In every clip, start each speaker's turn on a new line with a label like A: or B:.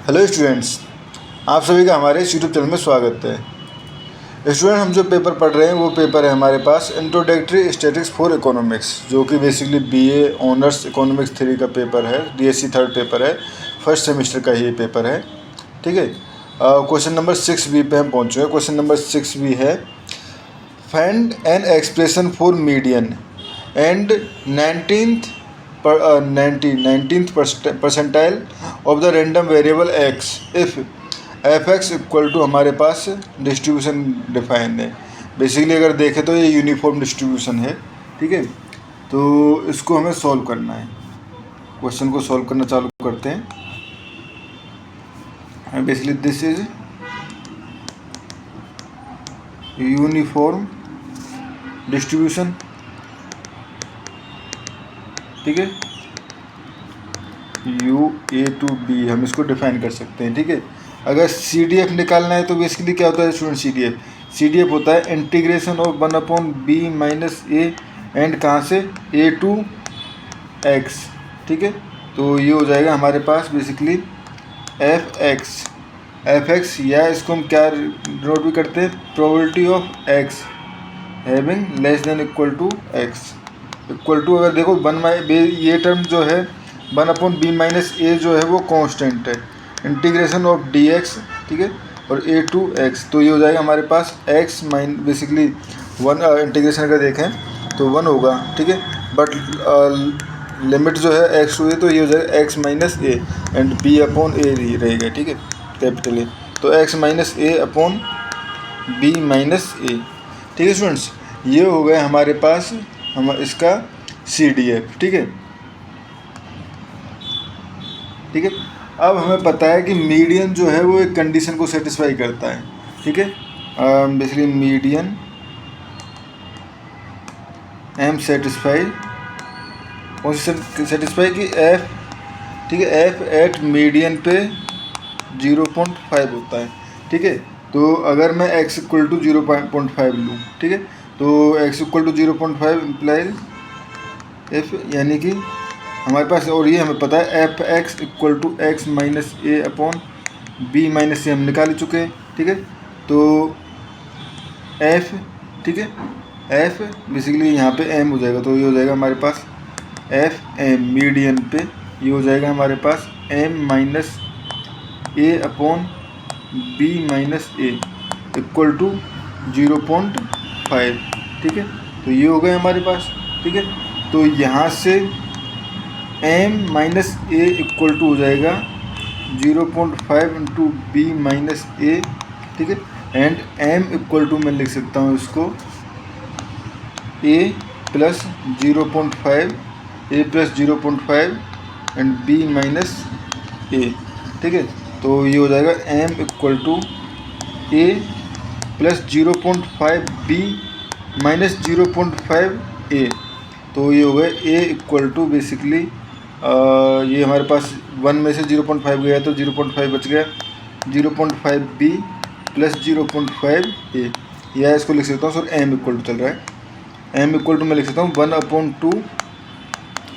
A: Hello students, आप सभी का हमारे इस यूट्यूब चैनल में स्वागत है। स्टूडेंट, हम जो पेपर पढ़ रहे हैं वो पेपर है हमारे पास इंट्रोडक्टरी स्टैटिस्टिक्स फॉर इकोनॉमिक्स, जो कि बेसिकली बीए ऑनर्स इकोनॉमिक्स 3 का पेपर है। डीएससी 3rd पेपर है, फर्स्ट सेमेस्टर का ही पेपर है। ठीक है। क्वेश्चन नंबर 6B पे हम पहुँच चुके हैं। क्वेश्चन नंबर 6B है, find an expression for median and 19th percentile of the random variable x if f(x) equal to हमारे पास डिस्ट्रीब्यूशन डिफाइन है। बेसिकली अगर देखें तो ये यूनिफॉर्म डिस्ट्रीब्यूशन है। ठीक है, तो इसको हमें सॉल्व करना है। क्वेश्चन को सॉल्व करना चालू करते हैं। Basically this is uniform distribution. ठीक है, U(A) to B हम इसको डिफाइन कर सकते हैं। ठीक है, अगर CDF निकालना है तो बेसिकली क्या होता है स्टूडेंट? CDF होता है integration of 1/B minus a and कहाँ से A to X। ठीक है, तो ये हो जाएगा हमारे पास बेसिकली f(x), या इसको हम क्या नोट भी करते हैं, probability of x having less than equal to x equal to, अगर देखो ये टर्म जो है 1/B माइनस ए जो है वो कांस्टेंट है, इंटीग्रेशन ऑफ dx। ठीक है, और A to X, तो ये हो जाएगा हमारे पास x बेसिकली 1 इंटीग्रेशन अगर देखें तो 1 होगा। ठीक है, बट लिमिट जो है x टू ए, तो ये हो जाएगा x minus a and b upon a रहेगा। ठीक है, कैपिटल ए, तो x minus a upon b minus a. ठीक है स्टूडेंट्स, ये हो गया हमारे पास इसका CDF। ठीक है, ठीक है। अब हमें पता है कि मीडियन जो है वो एक कंडीशन को सेटिस्फाई करता है। ठीक है, बेसिकली मीडियन एम सेटिस्फाई कि f, ठीक है, f एट मीडियन पे 0.5 होता है। ठीक है, तो अगर मैं x इक्वल टू 0.5 लूँ, ठीक है, तो x equal to 0.5 implies f, यानी कि हमारे पास, और ये हमें पता है f(x) equal to x minus a upon b minus a हम निकाल चुके हैं। ठीक है, तो f, ठीक है, f बेसिकली यहाँ पे m हो जाएगा, तो ये हो जाएगा हमारे पास f(m) मीडियन पे, ये हो जाएगा हमारे पास m minus a upon b minus a equal to 0.5। ठीक है, तो ये हो गए हमारे पास। ठीक है, तो यहाँ से m minus a equal to हो जाएगा 0.5 इंटू बी माइनस ए। ठीक है, एंड m इक्वल टू मैं लिख सकता हूँ इसको a plus 0.5 and b minus a. ठीक है, तो ये हो जाएगा m equal to a plus 0.5 b minus 0.5 a, तो ये हो गया a इक्वल टू बेसिकली ये हमारे पास 1 में से 0.5 गया तो 0.5 बच गया, 0.5 b प्लस 0.5 a, या इसको लिख सकता हूँ सर m इक्वल टू चल रहा है, m इक्वल टू मैं लिख सकता हूँ 1/2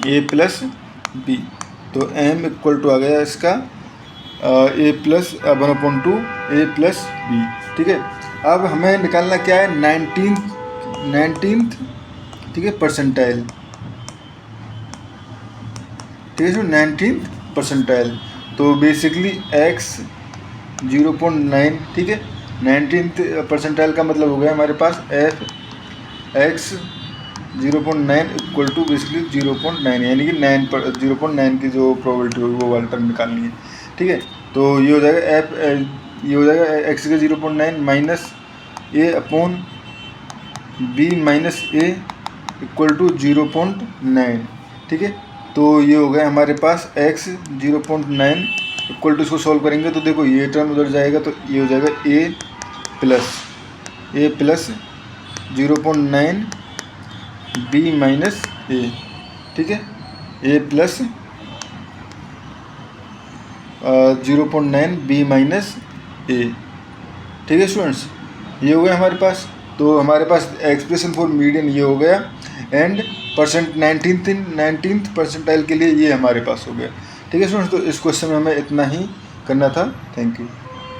A: a प्लस b, तो m इक्वल टू आ गया इसका a plus 1/2 a plus b। ठीक है, अब हमें निकालना क्या है, 19th, ठीक है, परसेंटाइल। ठीक है, 19th परसेंटाइल, तो बेसिकली x 0.9। ठीक है, 19th परसेंटाइल का मतलब हो गया हमारे पास f(x) 0.9 इक्वल टू बेसिकली 0.9, यानी कि 0.9 की जो प्रोबेबिलिटी होगी वो वाला टर्म निकालनी है। ठीक है, तो ये हो जाएगा ये हो जाएगा x का 0.9 minus a upon b minus a equal to 0.9। ठीक है, तो ये हो गया हमारे पास x 0.9 इक्वल टू, इसको सॉल्व करेंगे तो देखो ये टर्म उधर जाएगा, तो ये हो जाएगा a plus 0.9 b minus a। ठीक है, a plus 0.9 b minus a। ठीक है स्टूडेंट्स, ये हो गया हमारे पास, तो हमारे पास एक्सप्रेशन फॉर मीडियन ये हो गया, एंड 19th परसेंटाइल के लिए ये हमारे पास हो गया। ठीक है स्टूडेंट्स, तो इस क्वेश्चन में हमें इतना ही करना था। Thank you.